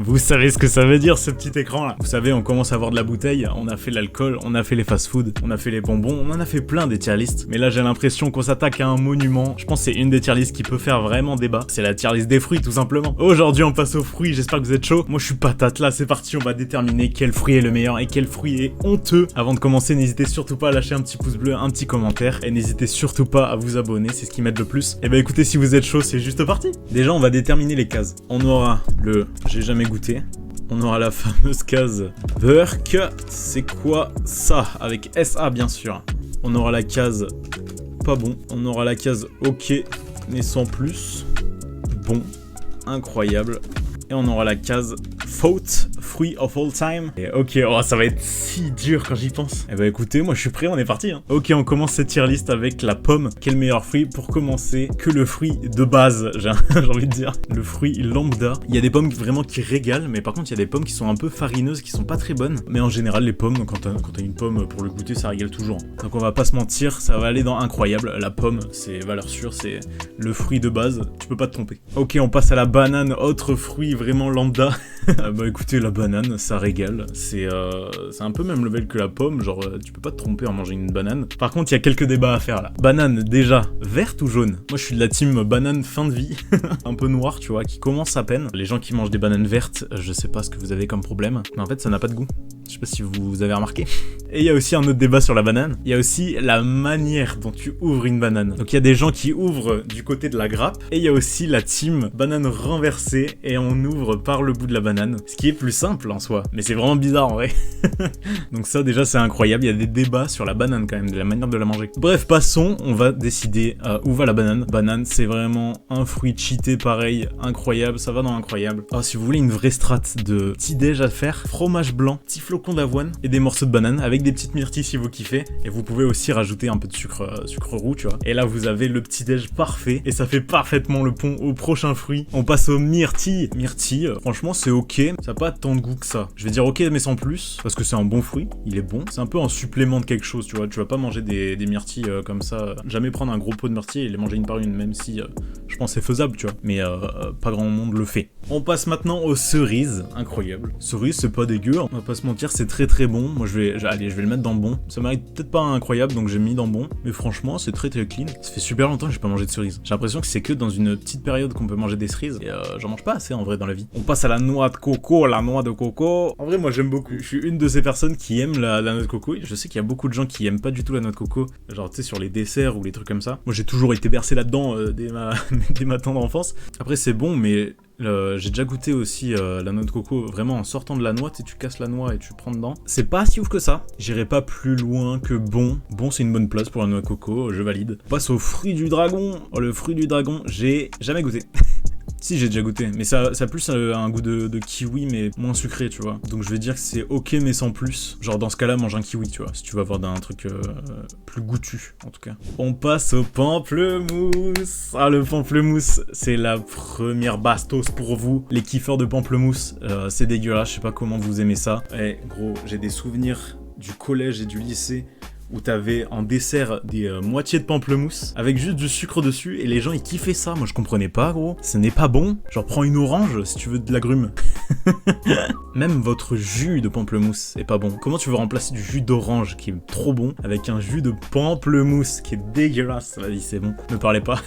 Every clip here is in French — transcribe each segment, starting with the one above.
Vous savez ce que ça veut dire ce petit écran là? Vous savez, on commence à avoir de la bouteille, on a fait l'alcool, on a fait les fast-food, on a fait les bonbons, on en a fait plein des tier lists. Mais là j'ai l'impression qu'on s'attaque à un monument. Je pense que c'est une des tier lists qui peut faire vraiment débat. C'est la tier list des fruits tout simplement. Aujourd'hui on passe aux fruits, j'espère que vous êtes chaud. Moi je suis patate là, c'est parti, on va déterminer quel fruit est le meilleur et quel fruit est honteux. Avant de commencer, n'hésitez surtout pas à lâcher un petit pouce bleu, un petit commentaire. Et n'hésitez surtout pas à vous abonner, c'est ce qui m'aide le plus. Et bah écoutez, si vous êtes chaud, c'est juste parti. Déjà on va déterminer les cases. On aura le j'ai jamais goûté. On aura la fameuse case Burk. C'est quoi ça? Avec SA bien sûr. On aura la case pas bon. On aura la case ok mais sans plus. Bon. Incroyable. Et on aura la case Faute, Fruit of All Time. Et ok, oh, ça va être si dur quand j'y pense. Eh bah écoutez, moi je suis prêt, on est parti. Hein. Ok, on commence cette tier list avec la pomme. Quel meilleur fruit pour commencer que le fruit de base, j'ai envie de dire. Le fruit lambda. Il y a des pommes vraiment qui régalent, mais par contre il y a des pommes qui sont un peu farineuses, qui sont pas très bonnes. Mais en général, les pommes, quand t'as une pomme pour le goûter, ça régale toujours. Donc on va pas se mentir, ça va aller dans incroyable. La pomme, c'est valeur sûre, c'est le fruit de base. Tu peux pas te tromper. Ok, on passe à la banane, autre fruit vraiment lambda. Bah écoutez, la banane, ça régale. C'est un peu même level que la pomme, genre tu peux pas te tromper en manger une banane. Par contre, il y a quelques débats à faire là. Banane, déjà, verte ou jaune? Moi je suis de la team banane fin de vie, un peu noire, tu vois, qui commence à peine. Les gens qui mangent des bananes vertes, je sais pas ce que vous avez comme problème, mais en fait ça n'a pas de goût. Je sais pas si vous avez remarqué. Et il y a aussi un autre débat sur la banane. Il y a aussi la manière dont tu ouvres une banane. Donc il y a des gens qui ouvrent du côté de la grappe. Et il y a aussi la team banane renversée. Et on ouvre par le bout de la banane. Ce qui est plus simple en soi. Mais c'est vraiment bizarre en vrai. Donc ça déjà c'est incroyable. Il y a des débats sur la banane quand même. De la manière de la manger. Bref, passons. On va décider où va la banane. Banane c'est vraiment un fruit cheaté pareil. Incroyable. Ça va dans incroyable. Alors si vous voulez une vraie strat de petit déj à faire. Fromage blanc. Petit flocon d'avoine et des morceaux de banane avec des petites myrtilles si vous kiffez. Et vous pouvez aussi rajouter un peu de sucre roux, tu vois. Et là, vous avez le petit déj parfait et ça fait parfaitement le pont au prochain fruit. On passe aux myrtilles. Myrtilles, franchement, c'est ok. Ça n'a pas tant de goût que ça. Je vais dire ok, mais sans plus parce que c'est un bon fruit. Il est bon. C'est un peu un supplément de quelque chose, tu vois. Tu vas pas manger des myrtilles comme ça. Jamais prendre un gros pot de myrtilles et les manger une par une, même si je pense c'est faisable, tu vois. Mais pas grand monde le fait. On passe maintenant aux cerises. Incroyable. Cerises, c'est pas dégueu. On va pas se mentir, c'est très bon. Moi je vais le mettre dans bon. Ça m'arrive peut-être pas incroyable donc j'ai mis dans bon. Mais franchement c'est très clean. Ça fait super longtemps que j'ai pas mangé de cerises. J'ai l'impression que c'est que dans une petite période qu'on peut manger des cerises. Et j'en mange pas assez en vrai dans la vie. On passe à la noix de coco. La noix de coco. En vrai moi j'aime beaucoup. Je suis une de ces personnes qui aiment la noix de coco. Je sais qu'il y a beaucoup de gens qui aiment pas du tout la noix de coco. Genre tu sais sur les desserts ou les trucs comme ça. Moi j'ai toujours été bercé là-dedans dès ma tendre enfance. Après c'est bon mais... j'ai déjà goûté aussi la noix de coco vraiment en sortant de la noix, tu casses la noix et tu prends dedans. C'est pas si ouf que ça. J'irai pas plus loin que bon. Bon, c'est une bonne place pour la noix de coco, je valide. On passe au fruit du dragon. Oh, le fruit du dragon, j'ai jamais goûté. Si, j'ai déjà goûté, mais ça a plus un goût de kiwi, mais moins sucré, tu vois. Donc je vais dire que c'est ok, mais sans plus. Genre dans ce cas-là, mange un kiwi, tu vois, si tu vas avoir un truc plus goûtu, en tout cas. On passe au pamplemousse. Ah, le pamplemousse, c'est la première bastos pour vous. Les kiffeurs de pamplemousse, c'est dégueulasse, je sais pas comment vous aimez ça. Eh, gros, j'ai des souvenirs du collège et du lycée où t'avais en dessert des moitiés de pamplemousse avec juste du sucre dessus et les gens ils kiffaient ça. Moi je comprenais pas, gros. Ce n'est pas bon. Genre prends une orange si tu veux de l'agrume. Même votre jus de pamplemousse est pas bon. Comment tu veux remplacer du jus d'orange qui est trop bon avec un jus de pamplemousse qui est dégueulasse? Vas-y, c'est bon. Ne parlez pas.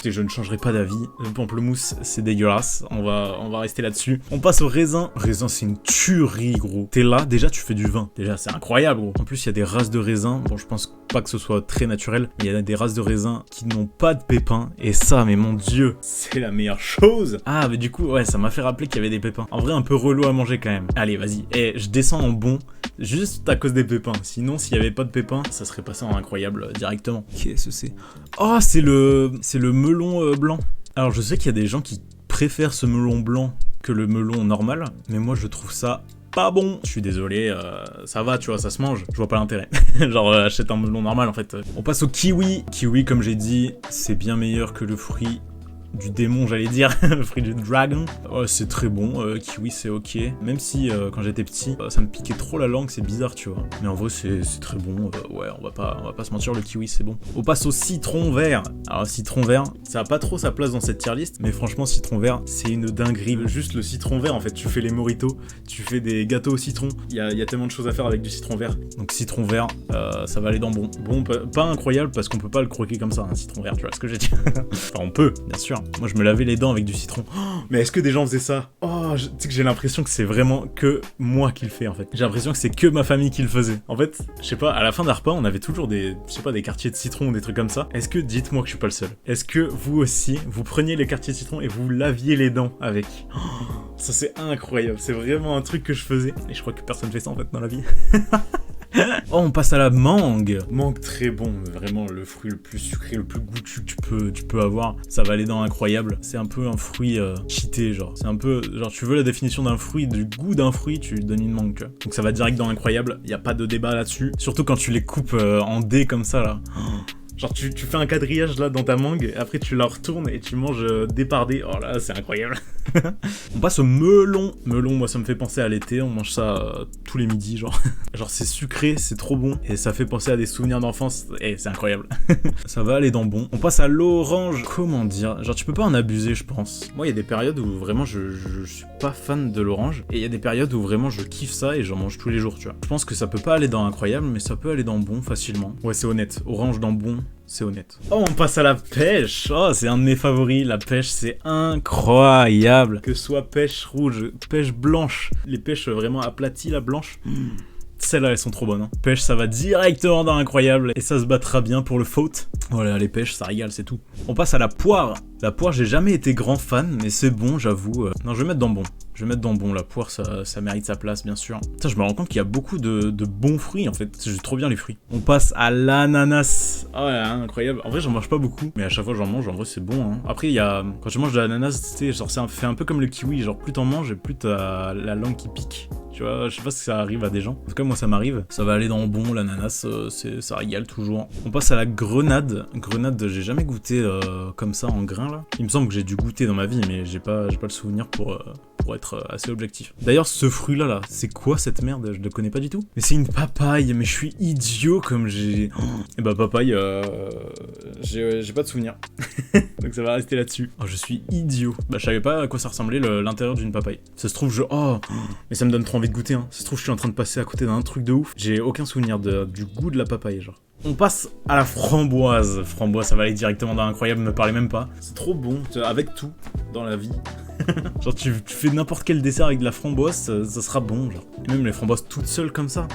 Je ne changerai pas d'avis. Le pamplemousse c'est dégueulasse. On va rester là-dessus. On passe au raisin. Raisin c'est une tuerie, gros. T'es là, déjà tu fais du vin. Déjà c'est incroyable, gros. En plus il y a des races de raisin. Bon, je pense pas que ce soit très naturel, mais il y a des races de raisins qui n'ont pas de pépins, et ça, mais mon dieu, c'est la meilleure chose. Ah, mais du coup, ouais, ça m'a fait rappeler qu'il y avait des pépins. En vrai, un peu relou à manger quand même. Allez, vas-y. Et je descends en bon, juste à cause des pépins. Sinon, s'il y avait pas de pépins, ça serait passé en incroyable directement. Qu'est-ce que c'est? Oh, c'est le melon blanc. Alors, je sais qu'il y a des gens qui préfèrent ce melon blanc que le melon normal, mais moi, je trouve ça pas bon. Je suis désolé, ça va, tu vois, ça se mange. Je vois pas l'intérêt. Genre, achète un melon normal, en fait. On passe au kiwi. Kiwi, comme j'ai dit, c'est bien meilleur que le fruit du démon, j'allais dire, le fruit du dragon. C'est très bon, kiwi c'est ok. Même si quand j'étais petit, ça me piquait trop la langue, c'est bizarre, tu vois. Mais en vrai c'est très bon, ouais, on va pas se mentir, le kiwi c'est bon. On passe au citron vert. Alors citron vert, ça a pas trop sa place dans cette tier list, mais franchement citron vert, c'est une dinguerie. Juste le citron vert en fait, tu fais les mojitos, tu fais des gâteaux au citron, il y a tellement de choses à faire avec du citron vert. Donc citron vert, ça va aller dans bon. Bon, pas incroyable parce qu'on peut pas le croquer comme ça, un citron vert, tu vois ce que j'ai dit. Enfin on peut, bien sûr. Moi je me lavais les dents avec du citron. Oh, mais est-ce que des gens faisaient ça? Oh, tu sais que j'ai l'impression que c'est vraiment que moi qui le fais en fait. J'ai l'impression que c'est que ma famille qui le faisait. En fait, je sais pas, à la fin d'un repas, on avait toujours des quartiers de citron ou des trucs comme ça. Est-ce que, dites-moi que je suis pas le seul. Est-ce que vous aussi, vous preniez les quartiers de citron et vous laviez les dents avec? Oh, ça c'est incroyable, c'est vraiment un truc que je faisais. Et je crois que personne fait ça en fait dans la vie. Oh, on passe à la mangue. Mangue très bon, vraiment le fruit le plus sucré, le plus goûtu que tu peux avoir. Ça va aller dans incroyable. C'est un peu un fruit cheaté, genre. C'est un peu, genre, tu veux la définition d'un fruit, du goût d'un fruit, tu donnes une mangue, tu vois. Donc ça va direct dans incroyable. Y a pas de débat là-dessus. Surtout quand tu les coupes en dés comme ça, là. Genre tu fais un quadrillage là dans ta mangue, après tu la retournes et tu manges dé par dé. Oh là, c'est incroyable. On passe au melon. Melon, moi ça me fait penser à l'été, on mange ça tous les midis, genre. Genre c'est sucré, c'est trop bon, et ça fait penser à des souvenirs d'enfance, et c'est incroyable. Ça va aller dans bon. On passe à l'orange. Comment dire? Genre tu peux pas en abuser, je pense. Moi il y a des périodes où vraiment je suis pas fan de l'orange, et il y a des périodes où vraiment je kiffe ça et j'en mange tous les jours, tu vois. Je pense que ça peut pas aller dans incroyable, mais ça peut aller dans bon facilement. Ouais, c'est honnête. Orange dans bon, c'est honnête. Oh, on passe à la pêche. Oh, c'est un de mes favoris. La pêche, c'est incroyable. Que ce soit pêche rouge, pêche blanche, les pêches vraiment aplaties, la blanche. Celles-là, elles sont trop bonnes. Hein. Pêche, ça va directement dans incroyable. Et ça se battra bien pour le faute. Voilà, les pêches, ça régale, c'est tout. On passe à la poire. La poire, j'ai jamais été grand fan, mais c'est bon, j'avoue. Non, je vais mettre dans bon. Je vais mettre dans bon. La poire, ça mérite sa place, bien sûr. Putain, je me rends compte qu'il y a beaucoup de bons fruits, en fait. J'aime trop bien les fruits. On passe à l'ananas. Oh là, incroyable. En vrai, j'en mange pas beaucoup, mais à chaque fois que j'en mange, en vrai, c'est bon. Hein. Après, il y a... Quand je mange de l'ananas, tu sais, genre, ça fait un peu comme le kiwi. Genre, plus t'en manges, et plus t'as la langue qui pique. Tu vois, je sais pas si ça arrive à des gens. En tout cas, moi, ça m'arrive. Ça va aller dans le bon, l'ananas, ça régale toujours. On passe à la grenade. Grenade, j'ai jamais goûté comme ça en grain, là. Il me semble que j'ai dû goûter dans ma vie, mais j'ai pas le souvenir pour être assez objectif. D'ailleurs, ce fruit-là, là, c'est quoi cette merde? Je le connais pas du tout. Mais c'est une papaye, mais je suis idiot comme j'ai... Oh. Et bah, papaye, j'ai pas de souvenir. Donc ça va rester là-dessus. Oh, je suis idiot. Bah, je savais pas à quoi ça ressemblait l'intérieur d'une papaye. Ça se trouve, Oh, mais ça me donne trop envie de goûter, hein. Ça se trouve, je suis en train de passer à côté d'un truc de ouf. J'ai aucun souvenir du goût de la papaye, genre. On passe à la framboise. Framboise, ça va aller directement dans l'incroyable, me parlez même pas. C'est trop bon, avec tout dans la vie. Genre tu fais n'importe quel dessert avec de la framboise, ça sera bon, genre. Et même les framboises toutes seules comme ça.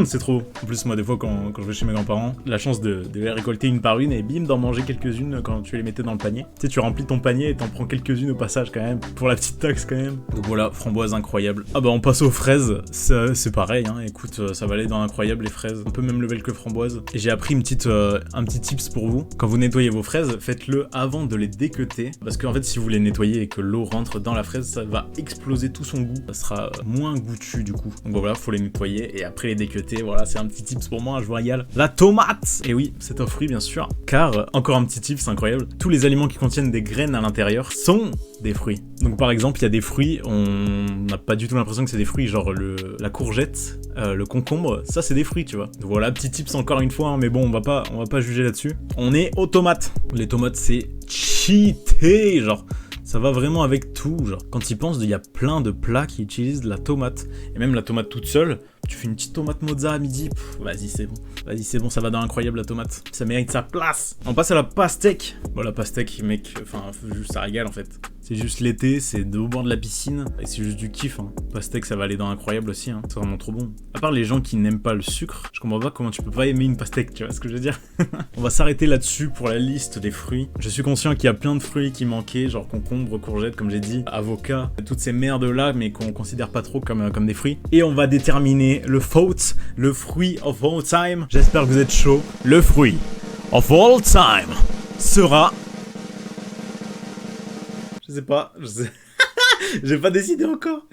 C'est trop. En plus, moi, des fois, quand je vais chez mes grands-parents, la chance de les récolter une par une et bim, d'en manger quelques-unes quand tu les mettais dans le panier. Tu sais, tu remplis ton panier et t'en prends quelques-unes au passage quand même, pour la petite taxe quand même. Donc voilà, framboise incroyable. Ah bah, on passe aux fraises. C'est pareil, hein. Écoute, ça va aller dans l'incroyable, les fraises. Un peu même level que framboise. Et j'ai appris un petit tips pour vous. Quand vous nettoyez vos fraises, faites-le avant de les déqueuter. Parce qu'en fait, si vous les nettoyez et que l'eau rentre dans la fraise, ça va exploser tout son goût. Ça sera moins goûtu du coup. Donc voilà, faut les nettoyer et après les déqueuter. Voilà, c'est un petit tips pour moi, je vous régale. La tomate! Et oui, c'est un fruit bien sûr. Car, encore un petit tips incroyable, tous les aliments qui contiennent des graines à l'intérieur sont des fruits. Donc par exemple, il y a des fruits, on n'a pas du tout l'impression que c'est des fruits, genre la courgette, le concombre, ça c'est des fruits, tu vois. Donc voilà, petit tips encore une fois, hein, mais bon, on va pas juger là-dessus. On est aux tomates. Les tomates, c'est cheaté, genre. Ça va vraiment avec tout, genre. Quand y penses, il y a plein de plats qui utilisent de la tomate. Et même la tomate toute seule, tu fais une petite tomate mozza à midi, vas-y c'est bon. Vas-y c'est bon, ça va dans incroyable la tomate. Ça mérite sa place. On passe à la pastèque. Bon la pastèque, mec, enfin, ça régale en fait. C'est juste l'été, c'est au bord de la piscine, et c'est juste du kiff, hein. Pastèque, ça va aller dans incroyable aussi, hein. C'est vraiment trop bon. À part les gens qui n'aiment pas le sucre, je comprends pas comment tu peux pas aimer une pastèque, tu vois ce que je veux dire. On va s'arrêter là-dessus pour la liste des fruits. Je suis conscient qu'il y a plein de fruits qui manquaient, genre concombre, courgette, comme j'ai dit, avocat, toutes ces merdes-là, mais qu'on considère pas trop comme des fruits. Et on va déterminer le faute, le fruit of all time. J'espère que vous êtes chaud. Le fruit of all time sera... Je sais pas. J'ai pas décidé encore.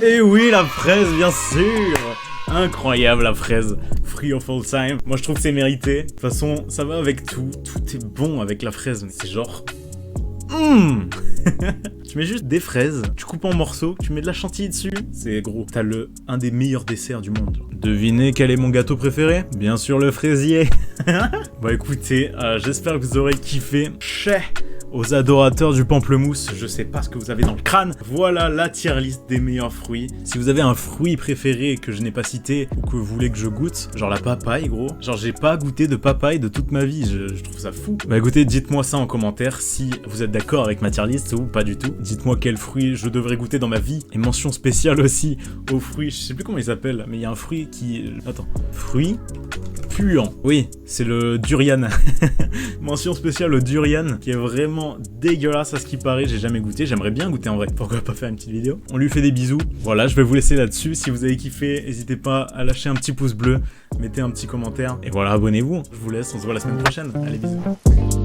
Et oui, la fraise, bien sûr. Incroyable la fraise, free of all time. Moi je trouve que c'est mérité. De toute façon, ça va avec tout. Tout est bon avec la fraise, mais c'est genre... Tu mets juste des fraises, tu coupes en morceaux, tu mets de la chantilly dessus. C'est gros, t'as un des meilleurs desserts du monde. Devinez quel est mon gâteau préféré? Bien sûr le fraisier. Bon écoutez, j'espère que vous aurez kiffé. Aux adorateurs du pamplemousse, je sais pas ce que vous avez dans le crâne. Voilà la tier list des meilleurs fruits. Si vous avez un fruit préféré que je n'ai pas cité ou que vous voulez que je goûte, genre la papaye gros. Genre j'ai pas goûté de papaye de toute ma vie, je trouve ça fou. Bah écoutez, dites-moi ça en commentaire si vous êtes d'accord avec ma tier list ou pas du tout. Dites-moi quel fruit je devrais goûter dans ma vie. Et mention spéciale aussi aux fruits, je sais plus comment ils s'appellent, mais il y a un fruit qui... Attends, fruit puant. Oui, c'est le durian. Mention spéciale au durian, qui est vraiment dégueulasse à ce qui paraît. J'ai jamais goûté, j'aimerais bien goûter en vrai. Pourquoi pas faire une petite vidéo? On lui fait des bisous. Voilà, je vais vous laisser là-dessus. Si vous avez kiffé, n'hésitez pas à lâcher un petit pouce bleu, mettez un petit commentaire. Et voilà, abonnez-vous. Je vous laisse, on se voit la semaine prochaine. Allez, bisous.